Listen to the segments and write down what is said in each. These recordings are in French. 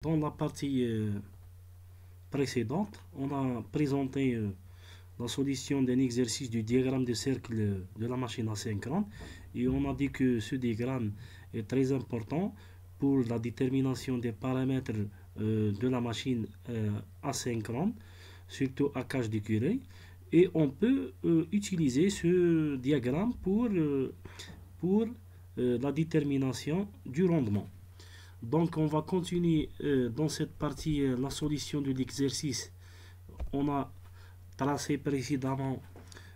Dans la partie précédente, on a présenté la solution d'un exercice du diagramme de cercle de la machine asynchrone et on a dit que ce diagramme est très important pour la détermination des paramètres de la machine asynchrone, surtout à cage de Curie, et on peut utiliser ce diagramme pour la détermination du rendement. Donc on va continuer dans cette partie la solution de l'exercice. On a tracé précédemment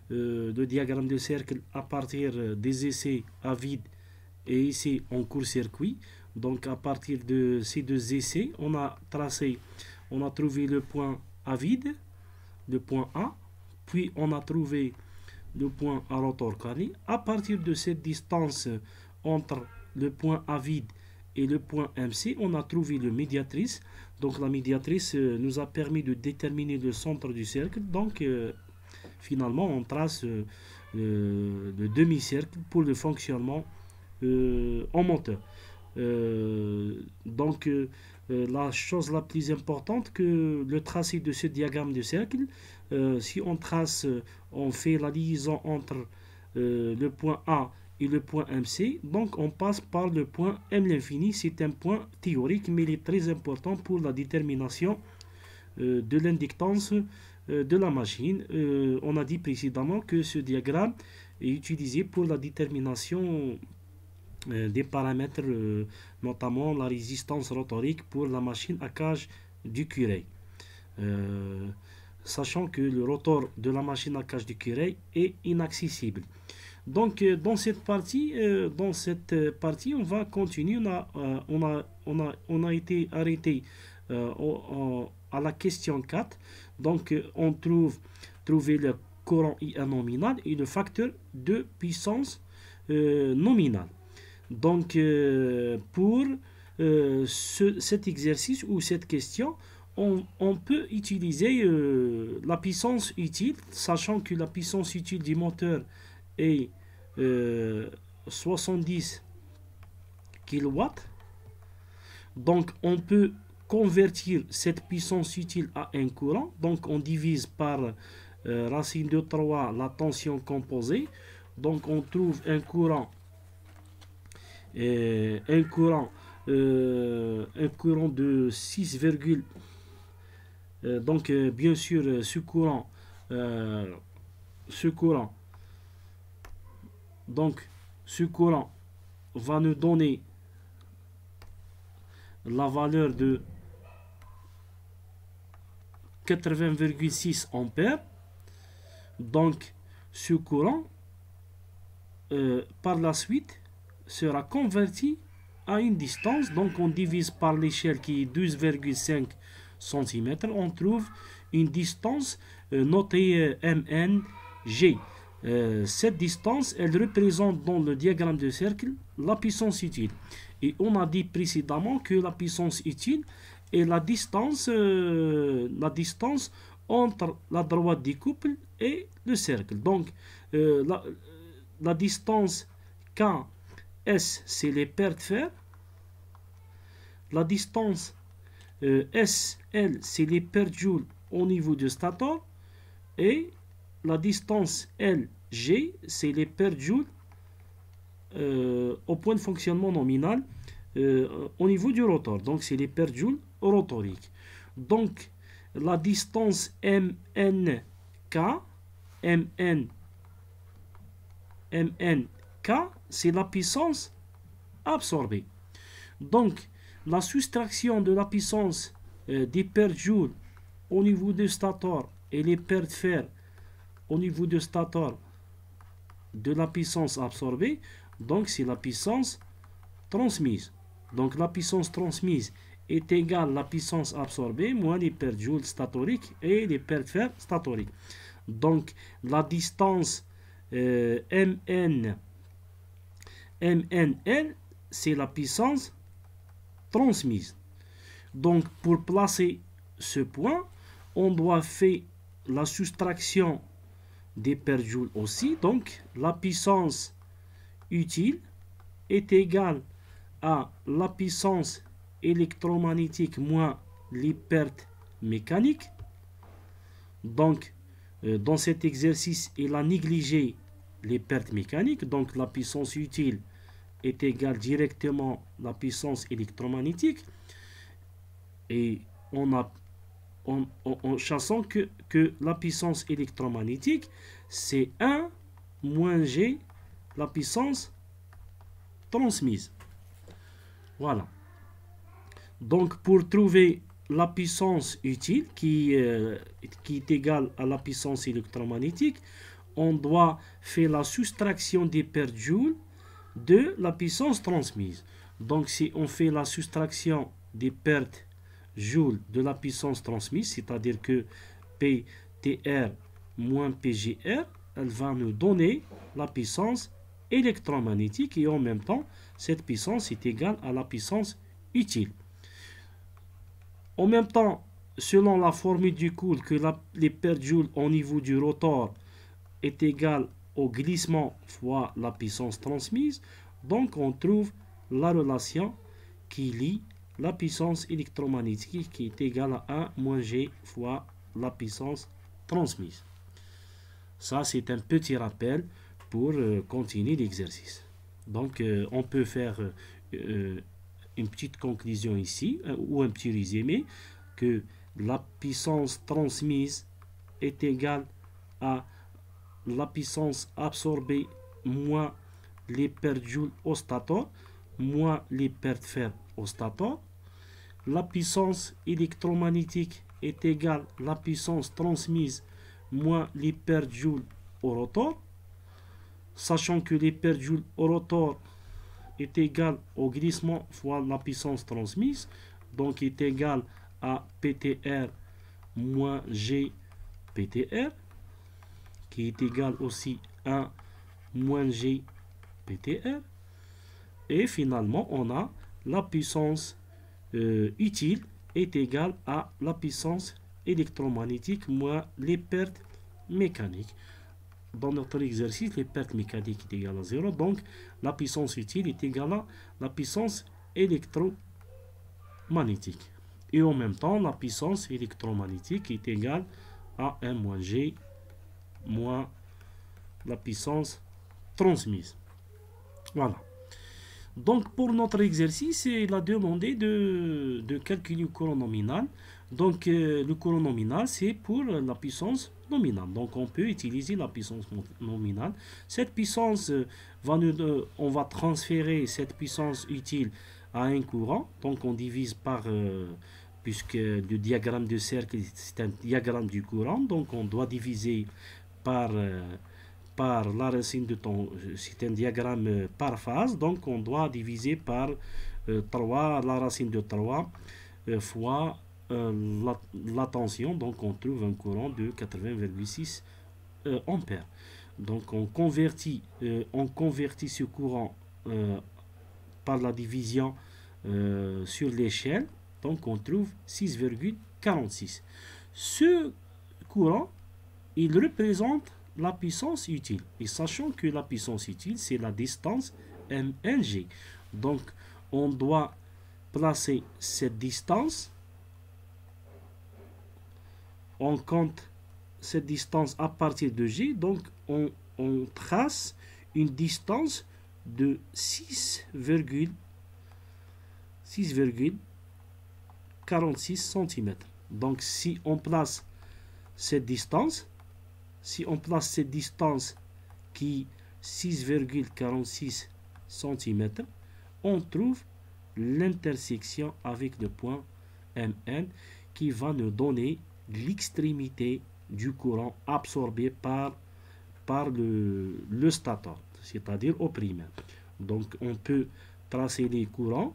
le diagramme de cercle à partir des essais à vide et essais en court-circuit. Donc à partir de ces deux essais, on a trouvé le point à vide, le point A, puis on a trouvé le point à rotor carré. À partir de cette distance entre le point à vide et le point MC, on a trouvé le médiatrice. Donc la médiatrice nous a permis de déterminer le centre du cercle. Donc finalement on trace le demi-cercle pour le fonctionnement en moteur. La chose la plus importante que le tracé de ce diagramme de cercle, si on trace, on fait la liaison entre le point A et le point MC, donc on passe par le point M l'infini. C'est un point théorique, mais il est très important pour la détermination de l'inductance de la machine. On a dit précédemment que ce diagramme est utilisé pour la détermination des paramètres, notamment la résistance rotorique pour la machine à cage du Curie. Sachant que le rotor de la machine à cage du Curie est inaccessible. Donc dans cette partie, on va continuer. On a été arrêté à la question 4. Donc on trouver le courant IA nominal et le facteur de puissance nominale. Donc pour cet exercice ou cette question, on peut utiliser la puissance utile, sachant que la puissance utile du moteur est 70 kW. Donc on peut convertir cette puissance utile à un courant. Donc on divise par racine de 3 la tension composée. Donc on trouve un courant de 6, donc bien sûr ce courant va nous donner la valeur de 80,6 ampères. Donc ce courant par la suite sera converti à une distance. Donc on divise par l'échelle qui est 12,5 cm. On trouve une distance notée MNG. Cette distance, elle représente dans le diagramme de cercle la puissance utile. Et on a dit précédemment que la puissance utile est la distance entre la droite du couple et le cercle. Donc la distance KS, c'est les paires de fer. La distance SL, c'est les paires de joules au niveau du stator. Et la distance LG, c'est les paires de joules au point de fonctionnement nominal au niveau du rotor. Donc c'est les paires de joules rotoriques. Donc la distance MNK, c'est la puissance absorbée. Donc la soustraction de la puissance des paires de joules au niveau du stator et les paires de fer au niveau du stator de la puissance absorbée, donc c'est la puissance transmise. Donc la puissance transmise est égale à la puissance absorbée moins les paires de joules statoriques et les paires de fer statoriques. Donc la distance MNL, c'est la puissance transmise. Donc pour placer ce point, on doit faire la soustraction des paires de joules aussi. Donc la puissance utile est égale à la puissance électromagnétique moins les pertes mécaniques. Donc, dans cet exercice, il a négligé les pertes mécaniques. Donc, la puissance utile est égale directement à la puissance électromagnétique. Et en chassant que la puissance électromagnétique, c'est 1 moins G, la puissance transmise. Voilà. Donc, pour trouver la puissance utile qui est égale à la puissance électromagnétique, on doit faire la soustraction des pertes joules de la puissance transmise. Donc, si on fait la soustraction des pertes joules de la puissance transmise, c'est-à-dire que PTR moins PGR, elle va nous donner la puissance électromagnétique et en même temps, cette puissance est égale à la puissance utile. En même temps, selon la formule du Coule, que les pertes joules au niveau du rotor est égale au glissement fois la puissance transmise, donc on trouve la relation qui lie la puissance électromagnétique qui est égale à 1 moins G fois la puissance transmise. Ça, c'est un petit rappel pour continuer l'exercice. Donc, on peut faire une petite conclusion ici, ou un petit résumé, que la puissance transmise est égale à la puissance absorbée moins les pertes joules au stator, moins les pertes fer au stator. La puissance électromagnétique est égale à la puissance transmise moins les pertes joules au rotor, sachant que les pertes joules au rotor est égal au glissement fois la puissance transmise, donc est égal à PTR moins G PTR, qui est égal aussi à 1 moins G PTR. Et finalement, on a la puissance utile est égale à la puissance électromagnétique moins les pertes mécaniques. Dans notre exercice, les pertes mécaniques est égale à 0, donc la puissance utile est égale à la puissance électromagnétique. Et en même temps, la puissance électromagnétique est égale à 1 moins G moins la puissance transmise. Voilà. Donc pour notre exercice, il a demandé de calculer le courant nominal. Donc le courant nominal, c'est pour la puissance nominale. Donc on peut utiliser la puissance nominale. Cette puissance, on va transférer cette puissance utile à un courant. Donc on divise par, puisque le diagramme de cercle, c'est un diagramme du courant. Donc on doit diviser par la racine de temps, c'est un diagramme par phase, donc on doit diviser par 3, la racine de 3 fois la tension, donc on trouve un courant de 80,6 ampères. Donc on convertit ce courant par la division sur l'échelle, donc on trouve 6,46. Ce courant, il représente la puissance utile. Et sachant que la puissance utile, c'est la distance mng. Donc, on doit placer cette distance. On compte cette distance à partir de G. Donc, on trace une distance de 6,46 cm. Donc, si on place cette distance, qui est 6,46 cm, on trouve l'intersection avec le point Mn qui va nous donner l'extrémité du courant absorbé par le stator, c'est-à-dire au primaire. Donc on peut tracer les courants.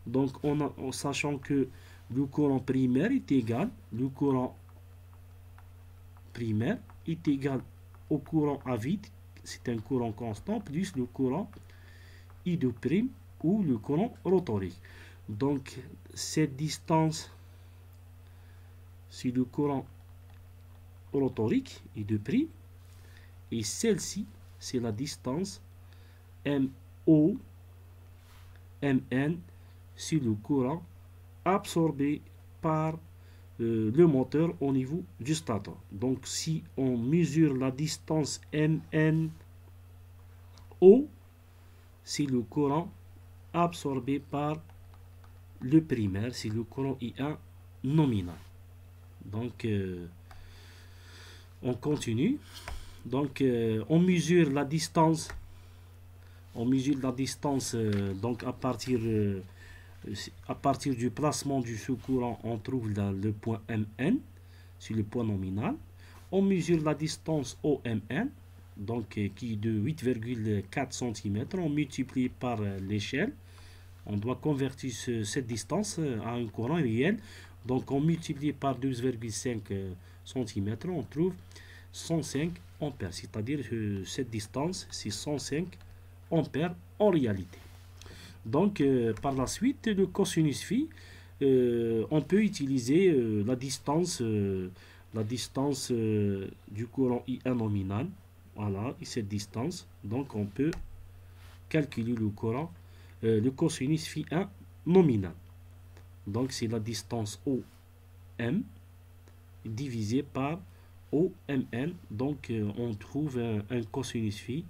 Donc en sachant que le courant primaire est égal, est égal au courant à vide, c'est un courant constant, plus le courant I2' ou le courant rotorique. Donc cette distance, c'est le courant rotorique I2', et celle-ci, c'est la distance MO, Mn, c'est le courant absorbé par le moteur au niveau du stator. Donc si on mesure la distance MNO, c'est le courant absorbé par le primaire, c'est le courant I1 nominal. Donc on continue. Donc on mesure la distance. Donc à partir du placement du sous-courant, on trouve le point MN, c'est le point nominal. On mesure la distance OMN, donc qui est de 8,4 cm. On multiplie par l'échelle. On doit convertir cette distance à un courant réel. Donc on multiplie par 12,5 cm. On trouve 105 ampères. C'est-à-dire que cette distance, c'est 105 ampères en réalité. Donc par la suite, le cosinus phi, on peut utiliser la distance du courant I1 nominal. Voilà, et cette distance. Donc on peut calculer le courant, le cosinus phi 1 nominal. Donc c'est la distance OM divisé par OMN. Donc on trouve un cosinus phi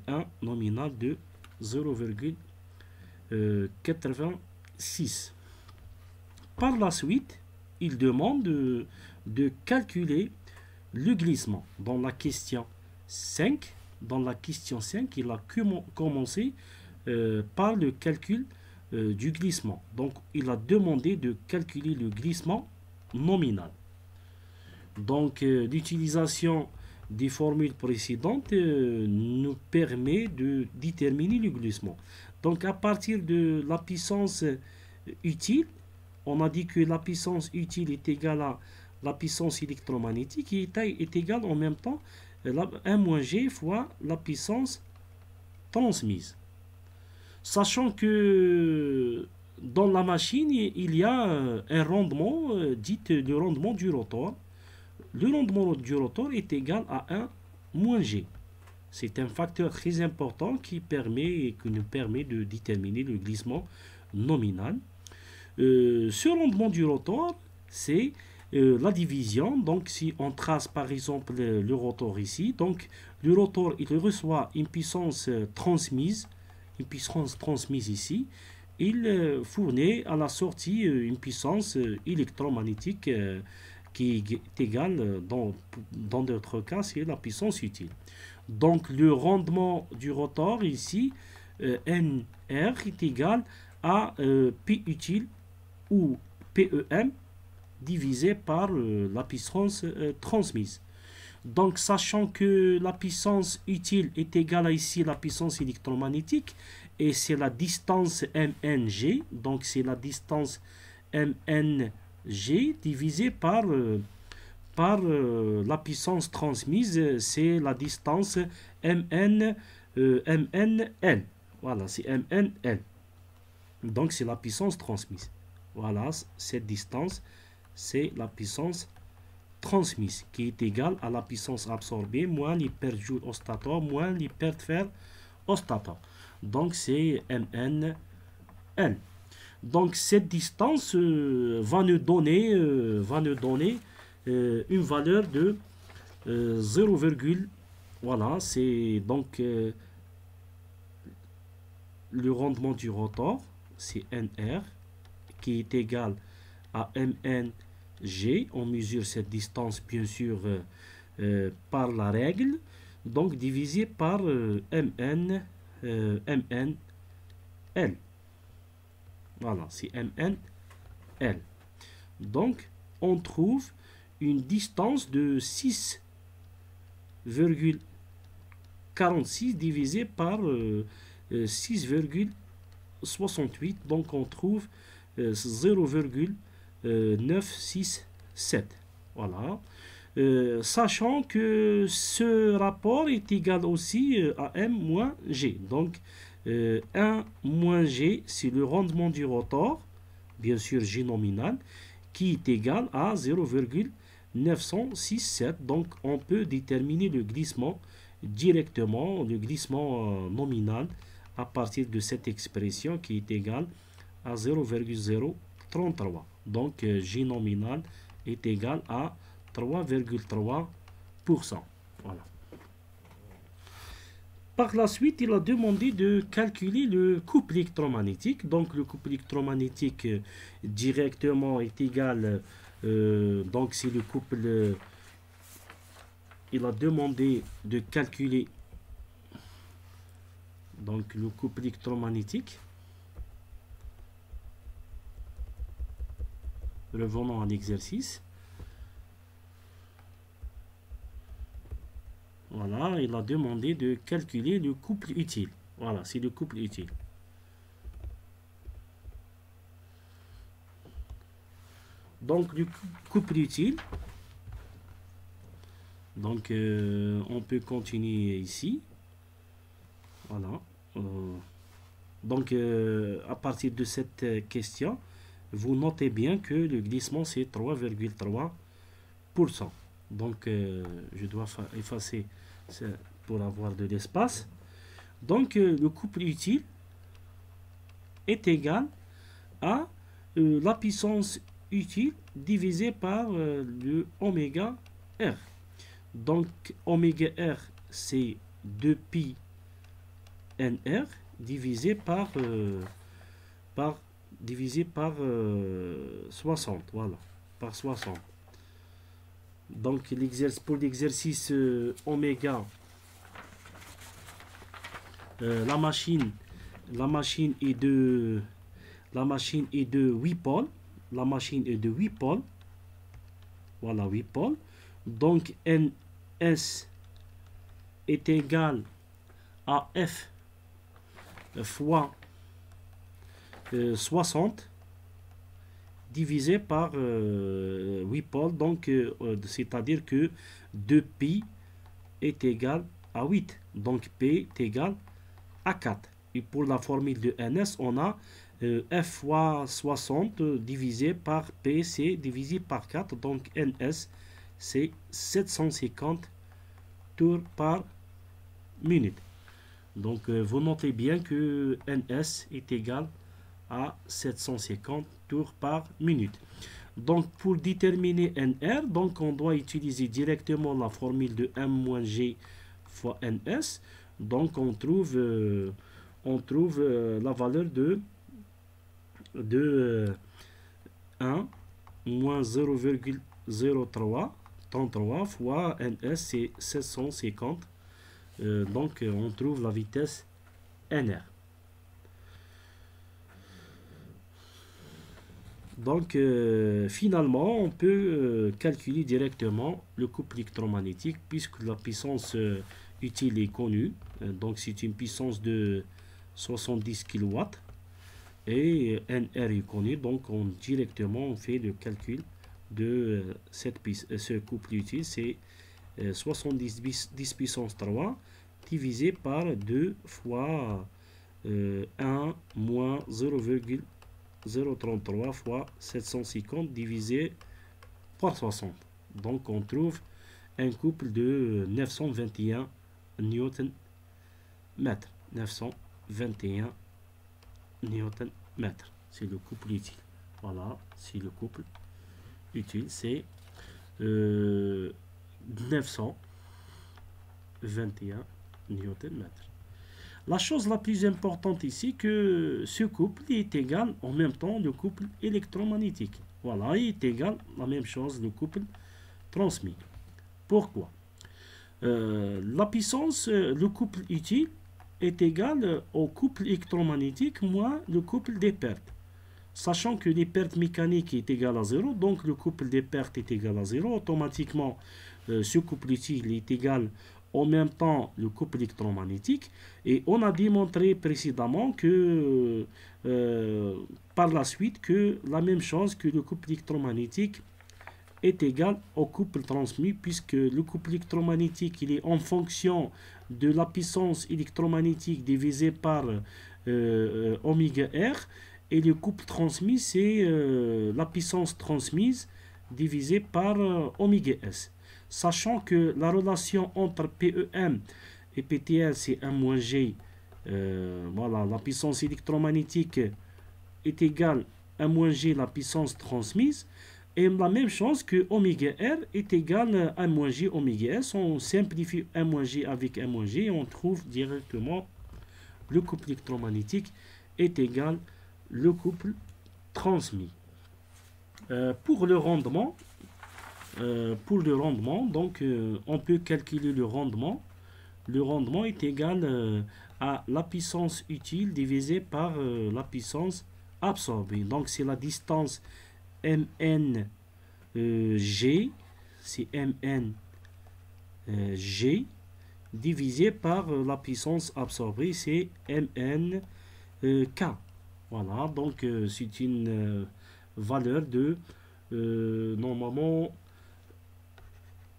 1 nominal de 0,86. Par la suite, il demande de calculer le glissement. Dans la question 5, il a commencé par le calcul du glissement. Donc, il a demandé de calculer le glissement nominal. Donc, l'utilisation des formules précédentes nous permet de déterminer le glissement. Donc, à partir de la puissance utile, on a dit que la puissance utile est égale à la puissance électromagnétique qui est égale en même temps à 1 - g fois la puissance transmise. Sachant que dans la machine, il y a un rendement dit le rendement du rotor. Le rendement du rotor est égal à 1 - g. C'est un facteur très important qui nous permet de déterminer le glissement nominal. Ce rendement du rotor, c'est la division. Donc si on trace par exemple le rotor ici, donc le rotor il reçoit une puissance transmise ici. Il fournit à la sortie une puissance électromagnétique qui est égale, dans d'autres cas, c'est la puissance utile. Donc le rendement du rotor ici, NR, est égal à P utile ou PEM divisé par la puissance transmise. Donc sachant que la puissance utile est égale à ici la puissance électromagnétique et c'est la distance MNG, donc c'est la distance MNG divisé par la puissance transmise, c'est la distance MNL. Voilà, c'est MNL. Donc c'est la puissance transmise. Voilà, cette distance, c'est la puissance transmise qui est égale à la puissance absorbée moins les pertes joule au stator moins les pertes fer au stator. Donc c'est MNL. Donc cette distance va nous donner une valeur de 0, voilà, c'est donc le rendement du rotor, c'est NR qui est égal à MNG. On mesure cette distance bien sûr par la règle, donc divisé par MNL. Voilà, c'est MNL. Donc on trouve une distance de 6,46 divisé par 6,68. Donc on trouve 0,967. Voilà. Sachant que ce rapport est égal aussi à M moins G. Donc 1 moins G, c'est le rendement du rotor, bien sûr G nominal, qui est égal à 0,967. Donc on peut déterminer le glissement directement, le glissement nominal, à partir de cette expression qui est égale à 0,0 33. Donc J nominal est égal à 3,3%. Voilà. Par la suite, il a demandé de calculer le couple électromagnétique. Donc le couple électromagnétique directement est égal, donc c'est le couple, il a demandé de calculer donc le couple électromagnétique. Revenons à l'exercice. Voilà, il a demandé de calculer le couple utile. Voilà, c'est le couple utile. Donc, le couple utile. Donc, on peut continuer ici. Voilà. Donc, à partir de cette question, vous notez bien que le glissement, c'est 3,3%. Donc, je dois effacer ça pour avoir de l'espace. Donc, le couple utile est égal à la puissance utile divisée par le oméga R. Donc, oméga R, c'est 2pi NR divisé par 60. Voilà, par 60. Donc, pour l'exercice oméga, la machine est de 8 pôles. La machine est de 8 pôles. Voilà, 8 pôles. Donc, NS est égal à F fois 60 divisé par 8 pôles. Donc, c'est-à-dire que 2pi est égal à 8. Donc, P est égal à 4. Et pour la formule de NS, on a F fois 60 divisé par P, c'est divisé par 4. Donc, NS, c'est 750 tours par minute. Donc, vous notez bien que NS est égal à 750 tours par minute. Donc, pour déterminer NR, donc on doit utiliser directement la formule de M-G fois NS. Donc, on trouve la valeur de 1 moins 0,0333 fois NS, c'est 750. Donc, on trouve la vitesse NR. Donc, finalement, on peut calculer directement le couple électromagnétique puisque la puissance utile est connue. Donc, c'est une puissance de 70 kW et NR est connu. Donc, directement, on fait le calcul de ce couple utile. C'est 70 10 puissance 3 divisé par 2 fois 1 moins 0,033 fois 750 divisé par 60. Donc, on trouve un couple de 921 Newton mètres. 921 Newton mètres. C'est le couple utile. Voilà, c'est le couple utile. C'est 921 Newton mètres. La chose la plus importante ici, que ce couple est égal en même temps le couple électromagnétique. Voilà, il est égal la même chose, le couple transmis. Pourquoi? La puissance, le couple utile est égal au couple électromagnétique moins le couple des pertes. Sachant que les pertes mécaniques est égal à 0, donc le couple des pertes est égal à 0, automatiquement ce couple utile est égal en même temps le couple électromagnétique. Et on a démontré précédemment que par la suite que la même chose que le couple électromagnétique est égal au couple transmis, puisque le couple électromagnétique il est en fonction de la puissance électromagnétique divisée par oméga R, et le couple transmis c'est la puissance transmise divisée par oméga S. Sachant que la relation entre PEM et PTL c'est 1 moins G, voilà, la puissance électromagnétique est égale 1-G la puissance transmise, et la même chose que oméga R est égal à 1-G oméga S. On simplifie 1-G avec 1-G et on trouve directement le couple électromagnétique est égal le couple transmis. Pour le rendement, donc on peut calculer le rendement. Le rendement est égal à la puissance utile divisée par la puissance absorbée. Donc c'est la distance Mn G, c'est Mn G divisé par la puissance absorbée, c'est Mn K. Voilà, donc c'est une valeur de normalement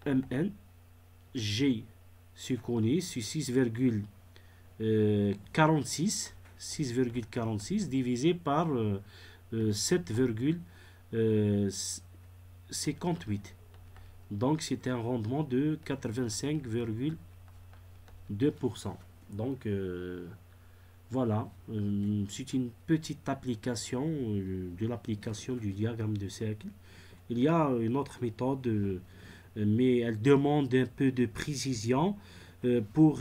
Mn G se connaît sur 6,46 divisé par 7,58. Donc c'est un rendement de 85,2%. Donc voilà, c'est une petite application de l'application du diagramme de cercle. Il y a une autre méthode, mais elle demande un peu de précision pour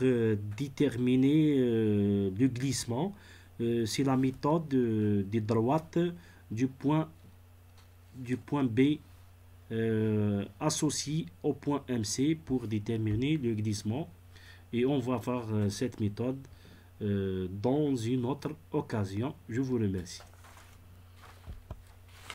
déterminer le glissement. C'est la méthode des droites du point B associé au point MC pour déterminer le glissement. Et on va voir cette méthode dans une autre occasion. Je vous remercie.